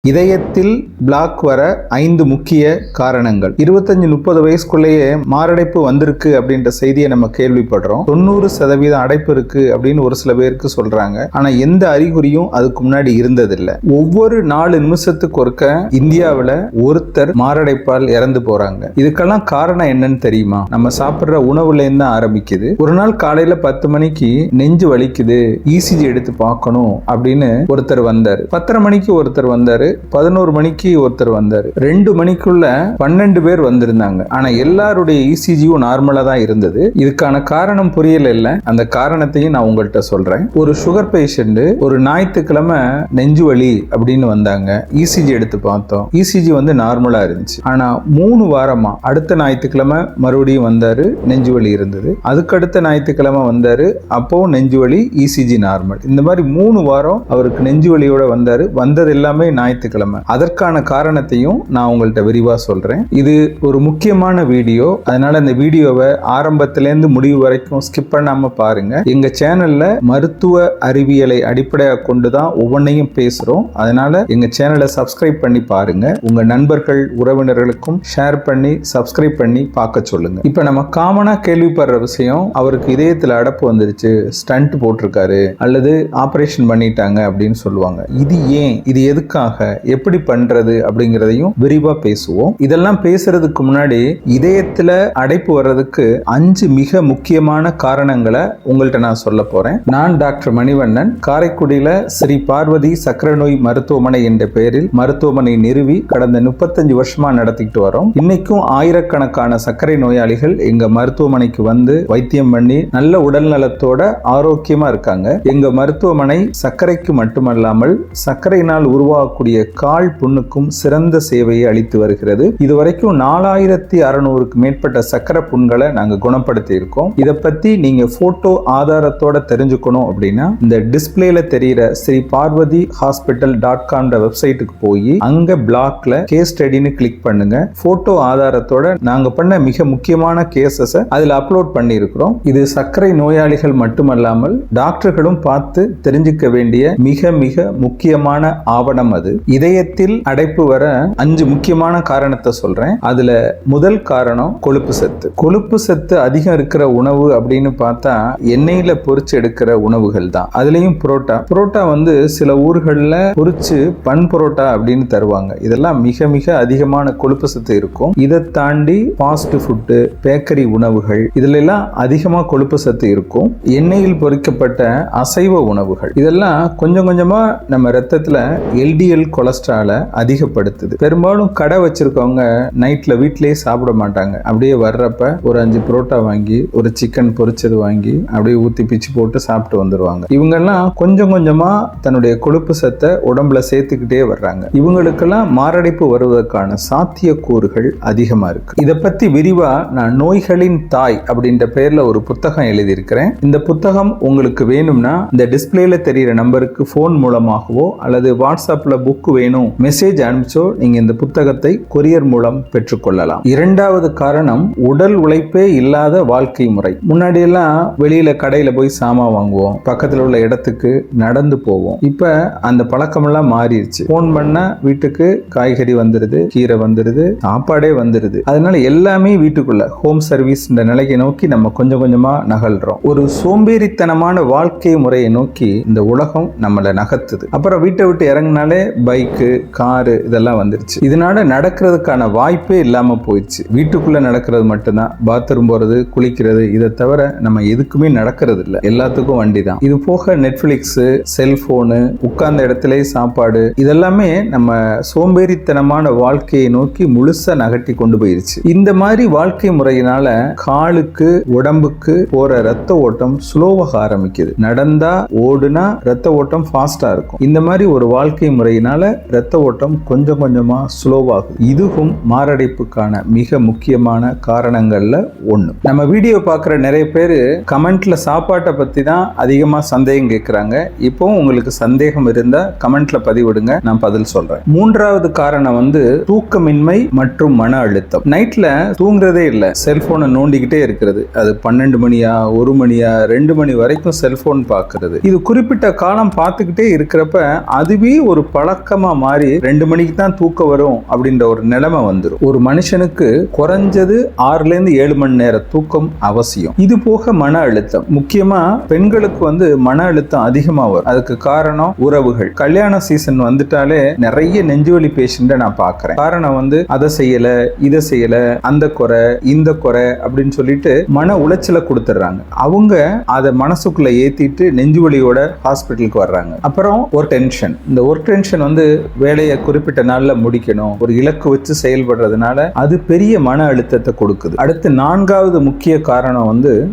இதயத்தில் பிளாக் வர 5 முக்கிய காரணங்கள். 25-30 வயசுக்குள்ளேயே மாரடைப்பு வந்திருக்கு அப்படின்ற செய்தியை நம்ம கேள்விப்படுறோம். 90% அடைப்பு இருக்கு அப்படின்னு ஒரு சில பேருக்கு சொல்றாங்க. ஆனா எந்த அறிகுறியும் அதுக்கு முன்னாடி இருந்ததில்லை. ஒவ்வொரு 4 நிமிஷத்துக்கு ஒருக்க இந்தியாவில் ஒருத்தர் மாரடைப்பால் இறந்து போறாங்க. இதுக்கெல்லாம் காரணம் என்னன்னு தெரியுமா? நம்ம சாப்பிட்ற உணவுல இருந்து ஆரம்பிக்குது. ஒரு நாள் காலையில 10 மணிக்கு நெஞ்சு வலிக்குது, இசிஜி எடுத்து பார்க்கணும் அப்படின்னு ஒருத்தர் வந்தாரு. 10:30 மணிக்கு ஒருத்தர் வந்தாரு, 11 மணிக்கு ஒருத்தர் வந்தாரு. 2 மணிக்குள்ள 12 பேர் வந்திருந்தாங்க. ஆனா எல்லாருடைய இசிஜியும் நார்மலா தான் இருந்தது. இதுக்கான காரணம் புரியல. அந்த காரணத்தையும் நான் உங்கள்கிட்ட சொல்றேன். ஒரு சுகர் பேஷண்ட் ஒரு ஞாயிற்றுக்கிழமை நெஞ்சு வலி அப்படின்னு வந்தாங்க. இசிஜி எடுத்து பார்த்தோம், இசிஜி வந்து நார்மலா இருந்துச்சு. ஆனா 3 வாரமா அடுத்த ஞாயிற்றுக்கிழமை மறுபடியும் வந்தாரு, நெஞ்சு வலி இருந்தது. அதுக்கடுத்த ஞாயிற்றுக்கிழமை வந்தாரு, அப்போ நெஞ்சு வலி, இசிஜி நார்மல். இந்த மாதிரி 3 வாரம் அவருக்கு நெஞ்சு வலியோட வந்தாரு. வந்தது எல்லாமே ஞாயிற்றுக்கிழமை. அதற்கான காரணத்தையும் நான் உங்கள்கிட்ட விரிவா சொல்றேன். இது ஒரு முக்கியமான வீடியோ, அதனால இந்த வீடியோவை ஆரம்பத்திலேருந்து முடிவு வரைக்கும் ஸ்கிப் பண்ணாம பாருங்க. எங்க சேனல்ல மருத்துவ அறிவியலை அடிப்படையாக கொண்டுதான் ஒவ்வொன்றையும் பேசுறோம். அதனால எங்க சேனலை சப்ஸ்கிரைப் பண்ணி பாருங்க. உங்க நண்பர்கள் உறவினர்களுக்கும் ஷேர் பண்ணி சப்ஸ்கிரைப் பண்ணி பார்க்க சொல்லுங்க. இப்ப நம்ம காமனா கேள்விப்படுற விஷயம், அவருக்கு இதயத்துல அடைப்பு வந்துருச்சு, ஸ்டண்ட் போட்டிருக்காரு அல்லது ஆபரேஷன் பண்ணிட்டாங்க அப்படின்னு சொல்லுவாங்க. இது ஏன், இது எதுக்காக, எப்படி பண்றது அப்படிங்கிறதையும் விரிவா பேசுவோம். இதெல்லாம் பேசுறதுக்கு முன்னாடி இதயத்துல அடைப்பு வர்றதுக்கு 5 மிக முக்கியமான காரணங்களை உங்கள்கிட்ட நான் சொல்ல போறேன். நான் டாக்டர் மணிவண்ணன், காரைக்குடியில ஸ்ரீ பார்வதி சக்கரை நோய் மருத்துவமனை என்ற பெயரில் மருத்துவமனை நிறுவி கடந்த 35 வருஷமா நடத்திக்கிட்டு வரோம். இன்னைக்கும் ஆயிரக்கணக்கான சர்க்கரை நோயாளிகள் எங்க மருத்துவமனைக்கு வந்து வைத்தியம் பண்ணி நல்ல உடல் நலத்தோட ஆரோக்கியமா இருக்காங்க. எங்க மருத்துவமனை சர்க்கரைக்கு மட்டுமல்லாமல் சர்க்கரையினால் உருவாகக்கூடிய கால் புண்ணுக்கும் சிறந்த சேவையை அளித்து வருகிறது. இதுவரைக்கும் 4600க்கு மேற்பட்ட சக்கரை புண்களை நாங்க குணப்படுத்தி இருக்கோம். இதை பத்தி நீங்க போட்டோ ஆதாரத்தோட தெரிஞ்சுக்கணும் அப்படின்னா இந்த டிஸ்பிளேல தெரிகிற ஸ்ரீ பார்வதி ஹாஸ்பிட்டல்.com வெப்சைட்டுக்கு போய் அங்க பிளாக்ல கேஸ் ஸ்டடின்னு கிளிக் பண்ணுங்க. போட்டோ ஆதாரத்தோட நாங்க பண்ண மிக முக்கியமான கேசஸ் அதுல அப்லோட் பண்ணி இருக்கிறோம். இது சர்க்கரை நோயாளிகள் மட்டுமல்லாமல் டாக்டர்களும் பார்த்து தெரிஞ்சுக்க வேண்டிய மிக மிக முக்கியமான ஆவணம் அது. இதயத்தில் அடைப்பு வர 5 முக்கியமான காரணத்தை சொல்றேன். அதுல முதல் காரணம் கொழுப்பு சத்து. கொழுப்பு சத்து அதிகம் இருக்கிற உணவு அப்படின்னு பார்த்தா எண்ணெயில பொரிச்சு எடுக்கிற உணவுகள் தான். அதுலயும் புரோட்டா வந்து சில ஊர்கள்ல பொரிச்சு பன் புரோட்டா அப்படின்னு தருவாங்க. இதெல்லாம் மிக மிக அதிகமான கொழுப்பு சத்து இருக்கும். இதை தாண்டி ஃபாஸ்ட் ஃபுட்டு, பேக்கரி உணவுகள், இதுல எல்லாம் அதிகமா கொழுப்பு சத்து இருக்கும். எண்ணெயில் பொரிக்கப்பட்ட அசைவ உணவுகள், இதெல்லாம் கொஞ்சம் கொஞ்சமா நம்ம ரத்தத்துல எல்டிஎல் கொலஸ்ட்ராலை அதிகப்படுத்துது. பெரும்பாலும் கடை வச்சிருக்கவங்க நைட்ல வீட்டிலேயே சாப்பிட மாட்டாங்க. அப்படியே வர்றப்ப ஒரு 5 புரோட்டா வாங்கி ஒரு சிக்கன் பொரிச்சது வாங்கி அப்படியே ஊத்தி பிச்சு போட்டு சாப்பிட்டு வந்துருவாங்க. இவங்கெல்லாம் கொஞ்சம் கொஞ்சமா தன்னுடைய கொழுப்பு சத்தை உடம்புல சேர்த்துக்கிட்டே வர்றாங்க. இவங்களுக்கெல்லாம் மாரடைப்பு வருவதற்கான சாத்தியக்கூறுகள் அதிகமா இருக்கு. இதை பத்தி விரிவா நான் நோய்களின் தாய் அப்படின்ற பெயர்ல ஒரு புத்தகம் எழுதியிருக்கிறேன். இந்த புத்தகம் உங்களுக்கு வேணும்னா இந்த டிஸ்பிளேல தெரிகிற நம்பருக்கு போன் மூலமாகவோ அல்லது வாட்ஸ்அப்ல புக் வேணும் மெசேஜ் அனுப்பிச்சோ நீங்க இந்த புத்தகத்தை கொரியர் மூலம் பெற்றுக்கொள்ளலாம். இரண்டாவது காரணம் உடல் உழைப்பே இல்லாத வாழ்க்கை முறை. முன்னாடி எல்லாம் வெளியில கடையில போய் சாமான் வாங்குவோம், பக்கத்துல உள்ள இடத்துக்கு நடந்து போவோம். இப்ப அந்த பழக்கம் எல்லாம் மாறிடுச்சு. போன் பண்ணா வீட்டுக்கு காய்கறி வந்துருது, கீரை வந்துருது, சாப்பாடே வந்துருது. அதனால எல்லாமே வீட்டுக்குள்ள ஹோம் சர்வீஸ் நிலையை நோக்கி நம்ம கொஞ்சம் கொஞ்சமா நகல்றோம். ஒரு சோம்பேறித்தனமான வாழ்க்கை முறையை நோக்கி இந்த உலகம் நம்மளை நகர்த்துது. அப்புறம் வீட்டை விட்டு இறங்கினாலே பைக்கு, காரு இதெல்லாம் வந்துருச்சு. இதனால நடக்கிறதுக்கான வாய்ப்பே இல்லாம போயிடுச்சு. வீட்டுக்குள்ள நடக்கிறது மட்டும்தான், பாத்ரூம் போறது, குளிக்கிறது, இதை தவிர நம்ம எதுக்குமே நடக்கிறது இல்லை. எல்லாத்துக்கும் வண்டி தான். இது போக நெட்ஃபிளிக்ஸ், செல்போனு, உட்கார்ந்த இடத்துல சாப்பாடு, இதெல்லாமே நம்ம சோம்பேறித்தனமான வாழ்க்கையை நோக்கி முழுசா நகட்டி கொண்டு போயிருச்சு. இந்த மாதிரி வாழ்க்கை முறையினால காலுக்கு உடம்புக்கு போற ரத்த ஓட்டம் ஸ்லோவாக ஆரம்பிக்குது. நடந்தா ஓடுனா ரத்த ஓட்டம் ஃபாஸ்டா இருக்கும். இந்த மாதிரி ஒரு வாழ்க்கை முறையினால ரத்த ஓட்டம் கொஞ்சம் கொஞ்சமா ஸ்லோவாகும். இதுவும் மாரடைப்புக்கான மிக முக்கியமான காரணங்கள்ல ஒண்ணு. நம்ம வீடியோ பார்க்குற நிறைய பேர் கமெண்ட்ல சாப்பாட்டை பத்தி தான் அதிகமா சந்தேகம் கேட்கிறாங்க. இப்போ உங்களுக்கு சந்தேகம் இருந்தா கமெண்ட்ல பதிவிடுங்க, நான் பதில் சொல்றேன். மூன்றாவது காரணம் வந்து தூக்கமின்மை மற்றும் மன அழுத்தம். நைட்ல தூங்குறதே இல்லை, செல்போனை நோண்டிக்கிட்டே இருக்கிறது. அது 12 மணியா 1 மணியா 2 மணி வரைக்கும் செல்போன் பார்க்கிறது. இது குறிப்பிட்ட காலம் பார்த்துக்கிட்டே இருக்கிறப்ப அதுவே ஒரு பழக்க பழக்கமா மாறி 2 மணிக்கு தான் தூக்கம் வரும் அப்படின்ற ஒரு நிலைமை வந்துடும். ஒரு மனுஷனுக்கு குறைஞ்சது 6 to 7 மணி நேரம் தூக்கம் அவசியம். இது போக மன அழுத்தம், முக்கியமா பெண்களுக்கு மன அழுத்தம் அதிகமா வரும். அதுக்கு காரணம் உறவுகள். கல்யாண சீசன் வந்துட்டாலே நிறைய நெஞ்சுவலி பேஷண்ட நான் பார்க்கிறேன். காரணம் அதை செய்யல, இதை செய்யல, அந்த குறை இந்த குறை அப்படின்னு சொல்லிட்டு மன உளைச்சலை கொடுத்துறாங்க. அவங்க அதை மனசுக்குள்ள ஏத்திட்டு நெஞ்சுவலியோட ஹாஸ்பிட்டலுக்கு வர்றாங்க. அப்புறம் ஒரு டென்ஷன். இந்த ஒர்க் டென்ஷன் வேலையை குறிப்பிட்ட நாள்ல முடிக்கணும், ஒரு இலக்கு வச்சு செயல்படுறதுனால அது பெரிய மன அழுத்தத்தை கொடுக்குது. அடுத்து 4வது முக்கிய காரணம்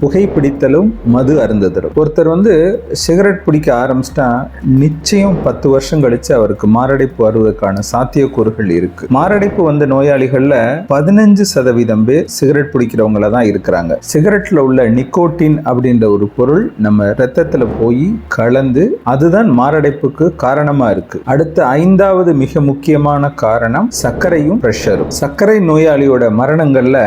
புகைப்பிடித்தலும் மது அருந்துதலும். ஒருத்தர் சிகரெட் பிடிக்க ஆரம்பிச்சிட்டா நிச்சயம் 10 வருஷம் கழிச்சு அவருக்கு மாரடைப்பு வருவதற்கான சாத்தியக்கூறுகள் இருக்கு. மாரடைப்பு வந்த நோயாளிகள்ல 15% பேர் சிகரெட் பிடிக்கிறவங்கள தான் இருக்கிறாங்க. சிகரெட்ல உள்ள நிக்கோட்டின் அப்படின்ற ஒரு பொருள் நம்ம ரத்தத்துல போய் கலந்து அதுதான் மாரடைப்புக்கு காரணமா இருக்கு. அடுத்த 5வது மிக முக்கியமான காரணம் சர்க்கரையும் பிரஷரும். சர்க்கரை நோயாளியோட மரணங்கள்ல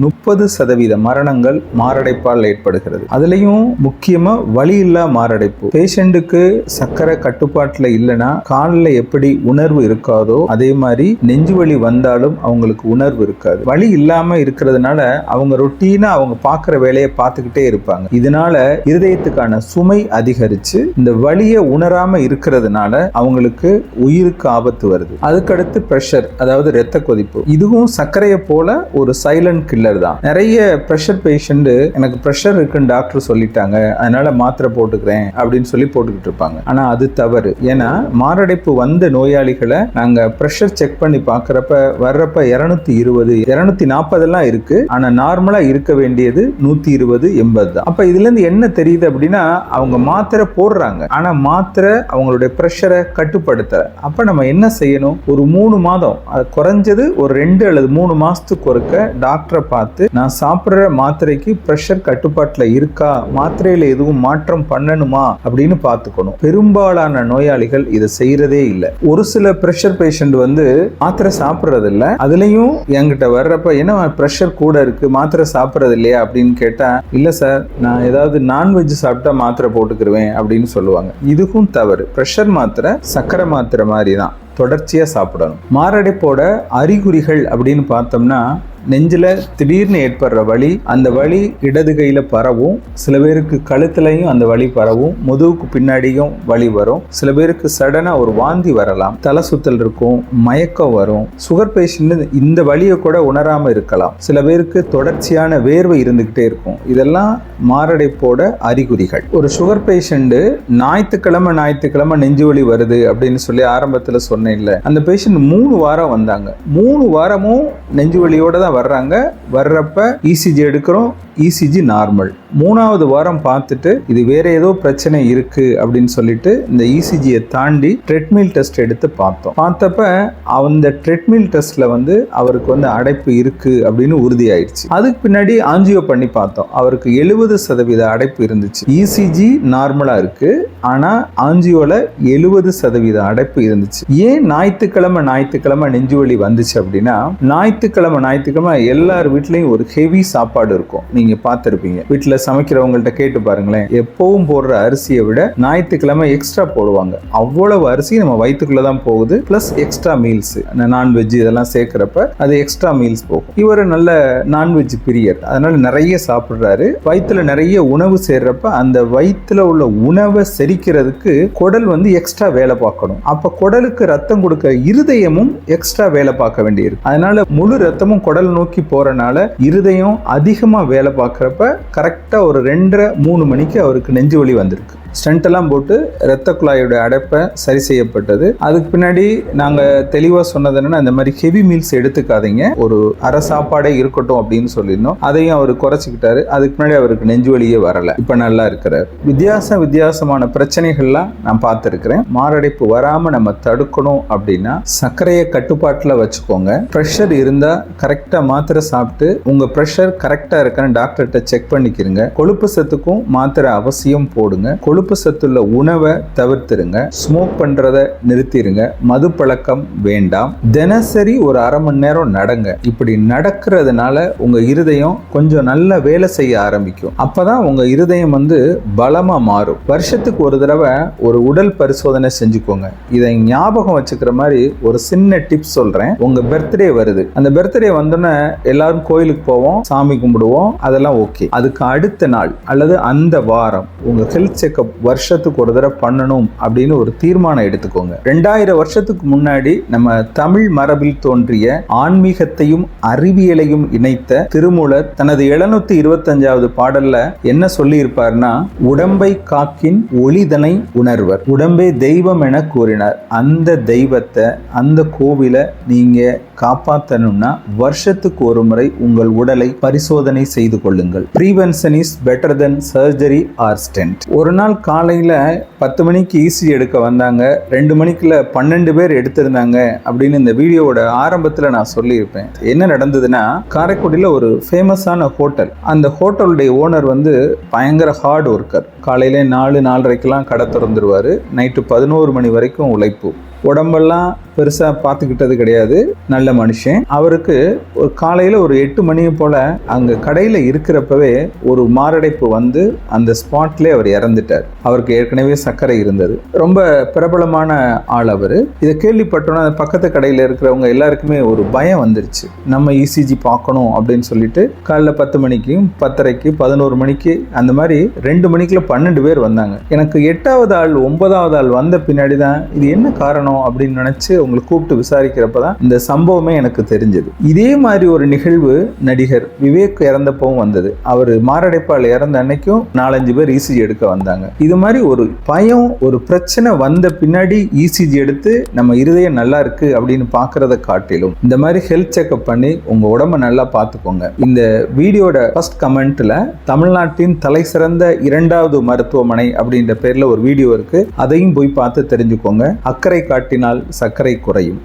30% மரணங்கள் மாரடைப்பால் ஏற்படுகிறது. அதுலயும் முக்கியமா வலி இல்லா மாரடைப்பு. பேஷண்ட்டுக்கு சர்க்கரை கட்டுப்பாட்டுல இல்லைன்னா காலில் எப்படி உணர்வு இருக்காதோ அதே மாதிரி நெஞ்சு வலி வந்தாலும் அவங்களுக்கு உணர்வு இருக்காது. வலி இல்லாம இருக்கிறதுனால அவங்க ரொட்டீனா அவங்க பார்க்குற வேலையை பார்த்துக்கிட்டே இருப்பாங்க. இதனால இருதயத்துக்கான சுமை அதிகரிச்சு இந்த வலியை உணராம இருக்கிறதுனால அவங்களுக்கு உயிருக்கு ஆபத்து வருது. அதுக்கடுத்து பிரஷர், அதாவது ரத்த கொதிப்பு. இதுவும் சர்க்கரையை போல ஒரு சைலண்ட் கில்லர் தான். நிறைய பிரஷர் பேஷண்ட் எனக்கு பிரஷர் இருக்குன்னு டாக்டர் சொல்லிட்டாங்க அதனால மாத்திரை போட்டுக்கிறேன் அப்படின்னு சொல்லி போட்டுக்கிட்டு இருப்பாங்க. ஆனா அது தவறு. ஏன்னா மாரடைப்பு வந்த நோயாளிகளை நாங்க பிரஷர் செக் பண்ணி பார்க்கறப்ப வர்றப்ப 220 240 எல்லாம் இருக்கு. ஆனா நார்மலா இருக்க வேண்டியது 120-80 தான். அப்ப இதுல இருந்து என்ன தெரியுது அப்படின்னா அவங்க மாத்திரை போடுறாங்க ஆனா மாத்திரை அவங்களுடைய பிரஷரை கட்டுப்படுத்த. அப்ப நம்ம என்ன செய்யணும்? ஒரு 3 மாதம், குறைஞ்சது ஒரு 2 அல்லது 3 மாசத்துக்கு ஒருக்க டாக்டரை பார்த்து நான் சாப்பிடுற மாத்திரைக்கு பிரஷர் கட்டுப்பாட்டுல இருக்கா, மாத்திரையில எதுவும் மாற்றம் பண்ணணுமா அப்படின்னு பார்த்துக்கணும். பெரும்பாலான நோயாளிகள் இதை செய்யறதே இல்லை. ஒரு சில பிரஷர் பேஷண்ட் மாத்திரை சாப்பிடுறது இல்லை. அதுலயும் என்கிட்ட வர்றப்ப என்ன பிரஷர் கூட இருக்கு மாத்திரை சாப்பிடுறது இல்லையா அப்படின்னு கேட்டா இல்ல சார் நான் ஏதாவது நான்வெஜ் சாப்பிட்டா மாத்திரை போட்டுக்கிருவேன் அப்படின்னு சொல்லுவாங்க. இதுக்கும் தவறு. பிரஷர் மாத்திரை சர்க்கரை மாத்திரை மாதிரி தான், தொடர்ச்சியா சாப்பிடணும். மாரடைப்போட அறிகுறிகள் அப்படின்னு பார்த்தோம்னா நெஞ்சில திடீர்னு ஏற்படுற வலி, அந்த வலி இடது கையில பரவும், சில பேருக்கு கழுத்துலையும் அந்த வலி பரவும், முதுகுக்கு பின்னாடியும் வலி வரும், சில பேருக்கு சடனா ஒரு வாந்தி வரலாம், தலை சுத்தல் இருக்கும், மயக்கம் வரும். சுகர் பேஷண்ட் இந்த வலியை கூட உணராம இருக்கலாம். சில பேருக்கு தொடர்ச்சியான வேர்வை இருந்துகிட்டே இருக்கும். இதெல்லாம் மாரடைப்போட அறிகுறிகள். ஒரு சுகர் பேஷண்ட் ஞாயிற்றுக்கிழமை நெஞ்சு வலி வருது அப்படின்னு சொல்லி ஆரம்பத்துல சொன்னேன் இல்ல, அந்த பேஷண்ட் 3 வாரம் வந்தாங்க. 3 வாரமும் நெஞ்சு வலியோட தான் வர்றாங்க. வர்றப்ப இசிஜி எடுக்கிறோம், இசிஜி நார்மல். 3வது வாரம் பார்த்துட்டு இது வேற ஏதோ பிரச்சனை இருக்கு அப்படின்னு சொல்லிட்டு இந்த இசிஜியை தாண்டி ட்ரெட்மில் டெஸ்ட் எடுத்து பார்த்தோம். பார்த்தப்ப அந்த ட்ரெட்மில் டெஸ்ட்ல அவருக்கு அடைப்பு இருக்கு அப்படின்னு உறுதியாயிடுச்சு. அதுக்கு பின்னாடி ஆஞ்சியோ பண்ணி பார்த்தோம். அவருக்கு 70% அடைப்பு இருந்துச்சு. இசிஜி நார்மலா இருக்கு, ஆனா ஆஞ்சியோல 70% அடைப்பு இருந்துச்சு. ஏன் ஞாயிற்றுக்கிழமை நெஞ்சுவலி வந்துச்சு அப்படின்னா, ஞாயிற்றுக்கிழமை எல்லார் வீட்லயும் ஒரு ஹெவி சாப்பாடு இருக்கும். நீங்க பார்த்திருப்பீங்க. வீட்டுல சமைக்கிறவங்கள்ட்ட கேட்டு பாருங்களேன். எப்பவும் போடுற அரிசியை விட ஞாயிற்றுக்கிழமை எக்ஸ்ட்ரா போடுவாங்க. அவ்வளவு அரிசி நம்ம வயிற்றுக்குள்ளதான் போகுது. பிளஸ் எக்ஸ்ட்ரா மீல்ஸ், நான்வெஜ் இதெல்லாம் சேர்க்கிறப்ப அது எக்ஸ்ட்ரா மீல்ஸ் போகும். இவர் நல்ல நான்வெஜ் பிரியர், அதனால நிறைய சாப்பிடுறாரு. வயிற்றுல நிறைய உணவு சேர்றப்ப அந்த வயிற்றுல உள்ள உணவை செரிக்கிறதுக்கு குடல் எக்ஸ்ட்ரா வேலை பார்க்கணும். அப்ப குடலுக்கு ரத்தம் கொடுக்க இருதயமும் எக்ஸ்ட்ரா வேலை பார்க்க வேண்டியிருக்கு. அதனால முழு ரத்தமும் குடல் நோக்கி போறனால இருதயம் அதிகமா வேலை பார்க்கறப்ப கரெக்டா ஒரு 2:30-3 மணிக்கு அவருக்கு நெஞ்சு வலி வந்திருக்கு. ஸ்டென்ட் எல்லாம் போட்டு இரத்த குழாயோட அடைப்பை சரி செய்யப்பட்டது. அதுக்கு பின்னாடி நாங்க தெளிவா சொன்னது என்னன்னா, இந்த மாதிரி ஹெவி மீல்ஸ் எடுத்துக்காதீங்க, ஒரு அரை சாப்பாடே இருக்கட்டும் அப்படின்னு சொல்லியிருந்தோம். அதையும் அவர் குறைச்சிக்கிட்டாரு. அதுக்கு பின்னாடி அவருக்கு நெஞ்சு வலியே வரல, இப்ப நல்லா இருக்கிறார். வித்தியாசமான பிரச்சனைகள்லாம் நான் பார்த்துருக்கிறேன். மாரடைப்பு வராம நம்ம தடுக்கணும் அப்படின்னா சர்க்கரையை கட்டுப்பாட்டுல வச்சுக்கோங்க. பிரஷர் இருந்தா கரெக்டா மாத்திரை சாப்பிட்டு உங்க பிரஷர் கரெக்டா இருக்கான்னு டாக்டர்கிட்ட செக் பண்ணிக்கிறங்க. கொழுப்பு சத்துக்கும் மாத்திரை அவசியம் போடுங்க. கொழுப்பு கொழுப்பு சத்துள்ள உணவை தவிர்த்துருங்க, ஸ்மோக் பண்றத நிறுத்திடுங்க, மது பழக்கம் வேண்டாம், தினசரி ஒரு அரை மணி நேரம் நடங்க. இப்படி நடக்கிறதுனால உங்க இருதயம் கொஞ்சம் நல்ல வேலை செய்ய ஆரம்பிக்கும். அப்பதான் உங்க இருதயம் பலமா மாறும். வருஷத்துக்கு ஒரு தடவை ஒரு உடல் பரிசோதனை செஞ்சுக்கோங்க. இதை ஞாபகம் வச்சுக்கிற மாதிரி ஒரு சின்ன டிப்ஸ் சொல்றேன். உங்க பர்த்டே வருது, அந்த பர்த்டே வந்தோன்னே எல்லாரும் கோயிலுக்கு போவோம், சாமி கும்பிடுவோம், அதெல்லாம் ஓகே. அதுக்கு அடுத்த நாள் அல்லது அந்த வாரம் உங்க ஹெல்த் செக்அப் வருஷத்துக்கு ஒரு தடவை பண்ணணும் அப்படின்னு ஒரு தீர்மானம் எடுத்துக்கோங்க. 2000 வருஷத்துக்கு முன்னாடி நம்ம தமிழ் மரபில் தோன்றிய ஆன்மீகத்தையும் அறிவியலையும் இணைத்த திருமூலர் தனது 725வது பாடல்ல என்ன சொல்லி இருப்பார்னா, உடம்பை காக்கின் ஒளிதனை உணர்வர், உடம்பே தெய்வம் என கூறினார். அந்த தெய்வத்தை, அந்த கோவிலை நீங்க காப்பாற்றணும்னா வருஷத்துக்கு ஒரு முறை உங்கள் உடலை பரிசோதனை செய்து கொள்ளுங்கள். Prevention is better than surgery or stent. ஒரு நாள் காலையில 10 மணிக்கு ஈசி எடுக்க வந்தாங்க, 2 மணிக்குள்ள 12 பேர் எடுத்திருந்தாங்க அப்படின்னு இந்த வீடியோவோட ஆரம்பத்துல நான் சொல்லியிருப்பேன். என்ன நடந்ததுன்னா, காரைக்குடியில ஒரு ஃபேமஸான ஹோட்டல், அந்த ஹோட்டலுடைய ஓனர் பயங்கர ஹார்ட் ஒர்க்கர். காலையில 4-4:30 கடை திறந்துருவாரு, நைட்டு 11 மணி வரைக்கும் உழைப்பு. உடம்பெல்லாம் பெருசா பார்த்துக்கிட்டது கிடையாது, நல்ல மனுஷன். அவருக்கு ஒரு காலையில ஒரு 8 மணி போல அங்க கடையில இருக்கிறப்பவே ஒரு மாரடைப்பு அந்த ஸ்பாட்லேயே அவர் இறந்துட்டார். அவருக்கு ஏற்கனவே சர்க்கரை இருந்தது. ரொம்ப பிரபலமான ஆள் அவரு. இதை கேள்விப்பட்டோன்னா பக்கத்து கடையில இருக்கிறவங்க எல்லாருக்குமே ஒரு பயம் வந்துருச்சு. நம்ம இசிஜி பார்க்கணும் அப்படின்னு சொல்லிட்டு காலைல 10 மணிக்கும் 10:30க்கு 11 மணிக்கு அந்த மாதிரி 2 மணிக்குள்ள 12 பேர் வந்தாங்க. எனக்கு 8வது ஆள் 9வது ஆள் வந்த பின்னாடி தான் இது என்ன காரணம் அப்படின்னு நினைச்சு உங்களை கூப்பிட்டு விசாரிக்கிறப்பதான் இந்த சம்பவமே எனக்கு தெரிஞ்சது. இதே மாதிரி ஒரு நிகழ்வு நடிகர் விவேக் இறந்தப்பவும் வந்தது. அவர் மாரடைப்பால் இறந்த அன்னைக்கும் 4-5 பேர் இசிஜி எடுக்க வந்தாங்க. இது மாதிரி ஒரு பயம், ஒரு பிரச்சனை வந்த பின்னாடி இசிஜி எடுத்து நம்ம இருதயம் நல்லா இருக்கு அப்படின்னு பாக்குறத காட்டிலும் இந்த மாதிரி ஹெல்த் செக்அப் பண்ணி உங்க உடம்ப நல்லா பார்த்துக்கோங்க. இந்த வீடியோட ஃபர்ஸ்ட் கமெண்ட்ல தமிழ்நாட்டின் தலை சிறந்த 2வது மருத்துவமனை அப்படின்ற பேர்ல ஒரு வீடியோ இருக்கு, அதையும் போய் பார்த்து தெரிஞ்சுக்கோங்க. அக்கறை காட்டினால் சர்க்கரை குறையும்.